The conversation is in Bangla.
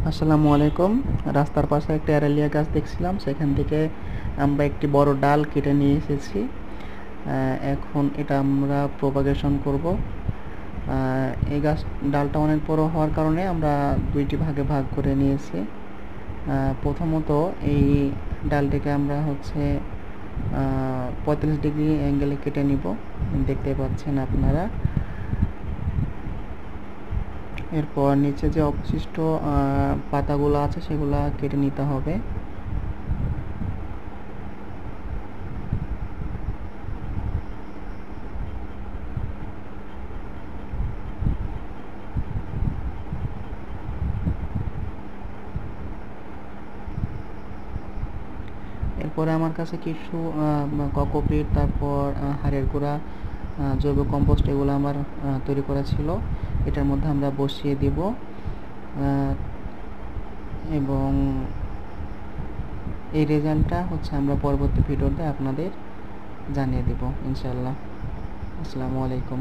আসসালামু আলাইকুম। রাস্তার পাশে একটা অ্যারালিয়া গাছ দেখছিলাম, সেখান থেকে আমরা একটি বড় ডাল কেটে নিয়ে এসেছি। এখন এটা আমরা প্রোপাগেশন করব। এই ডালটা অনেক বড় হওয়ার কারণে আমরা দুইটি ভাগে ভাগ করে নিয়েছি। প্রথমত এই ডালটিকে আমরা 35 ডিগ্রি অ্যাঙ্গেলে কেটে নিব, দেখতে পাচ্ছেন আপনারা। এরপর নিচে যে অবশিষ্ট পাতাগুলো আছে সেগুলো কেটে নিতে হবে। এরপরে আমার কাছে কিছু কোকোপিট, তারপর হাড়ের গুঁড়া, জৈব কম্পোস্ট এগুলো আমার তৈরি করা ছিল। এটার মধ্যে আমরা বসিয়ে দিব এবং এই রেজাল্টটা আমরা পরবর্তী ভিডিওতে আপনাদের জানিয়ে দেব ইনশাআল্লাহ। আসসালামু আলাইকুম।